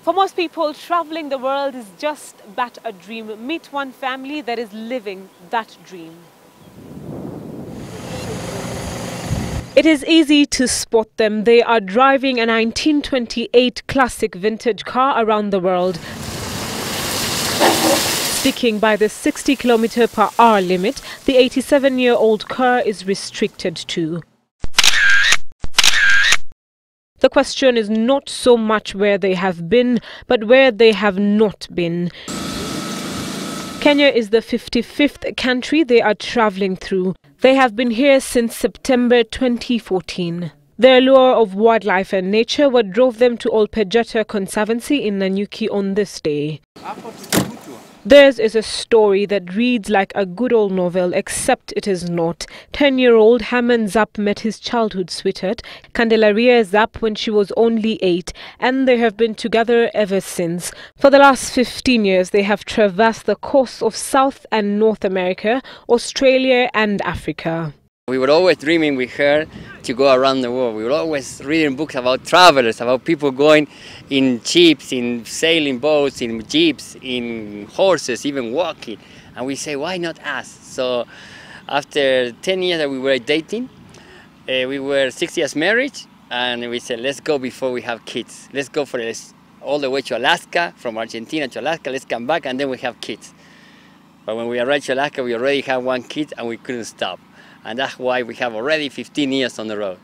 For most people, traveling the world is just but a dream. Meet one family that is living that dream. It is easy to spot them. They are driving a 1928 classic vintage car around the world, sticking by the 60 km/h limit the 87-year-old car is restricted to. The question is not so much where they have been, but where they have not been. Kenya is the 55th country they are traveling through. They have been here since September 2014. The allure of wildlife and nature what drove them to Olpejeta Conservancy in Nanyuki on this day. Theirs is a story that reads like a good old novel, except it is not. 10-year-old Hammond Zapp met his childhood sweetheart, Candelaria Zapp, when she was only 8, and they have been together ever since. For the last 15 years, they have traversed the coasts of South and North America, Australia and Africa. We were always dreaming with her to go around the world. We were always reading books about travelers, about people going in ships, in sailing boats, in jeeps, in horses, even walking. And we say, why not us? So after 10 years that we were dating, we were 6 years married, and we said, let's go before we have kids. Let's go for this, all the way to Alaska, from Argentina to Alaska, let's come back, and then we have kids. But when we arrived to Alaska, we already had one kid, and we couldn't stop. And that's why we have already 15 years on the road.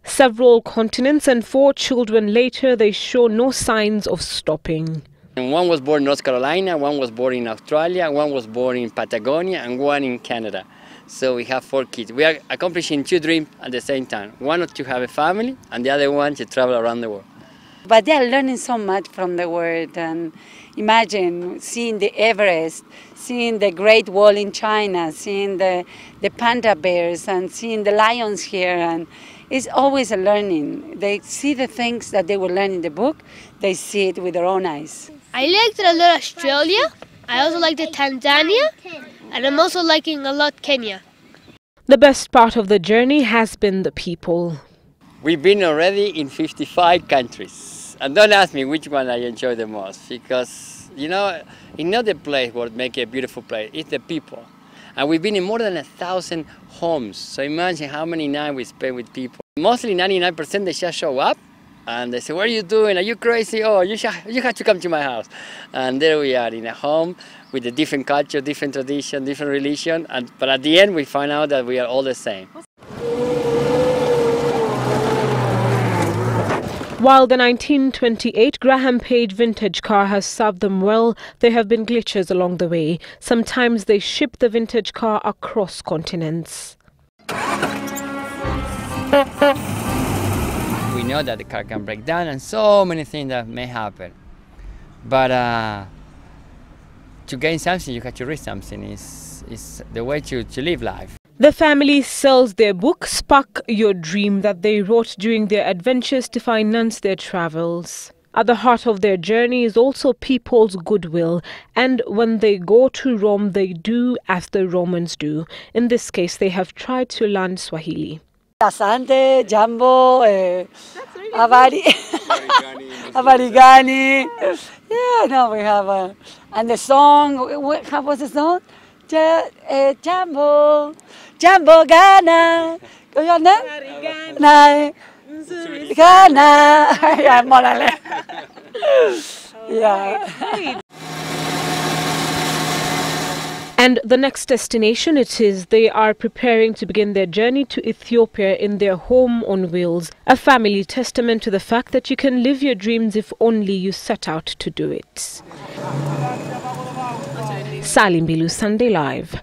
Several continents and 4 children later, they show no signs of stopping. And one was born in North Carolina, one was born in Australia, one was born in Patagonia, and one in Canada. So we have 4 kids. We are accomplishing 2 dreams at the same time. One to have a family, and the other one to travel around the world. But they are learning so much from the world, and imagine seeing the Everest, seeing the Great Wall in China, seeing the panda bears, and seeing the lions here, and it's always a learning. They see the things that they will learn in the book, they see it with their own eyes. I liked a lot Australia, I also liked Tanzania, and I'm also liking a lot Kenya. The best part of the journey has been the people. We've been already in 55 countries. And don't ask me which one I enjoy the most, because, you know, it's not the place what makes a beautiful place, it's the people. And we've been in more than 1,000 homes, so imagine how many nights we spend with people. Mostly 99% they just show up, and they say, what are you doing? Are you crazy? Oh, you have to come to my house. And there we are in a home with a different culture, different tradition, different religion, but at the end we find out that we are all the same. While the 1928 Graham Page vintage car has served them well, there have been glitches along the way. Sometimes they ship the vintage car across continents. We know that the car can break down and so many things that may happen. But to gain something, you have to risk something. It's the way to live life. The family sells their book, Spark Your Dream, that they wrote during their adventures to finance their travels. At the heart of their journey is also people's goodwill, and when they go to Rome, they do as the Romans do. In this case, they have tried to learn Swahili. Asante, Jambo, Avarigani. Yeah, no, we have and the song, how was the song? Jambo, Jambo Ghana, Ghana, yeah. And the next destination it is, they are preparing to begin their journey to Ethiopia in their home on wheels. A family testament to the fact that you can live your dreams if only you set out to do it. Salim Bilu, Sunday Live.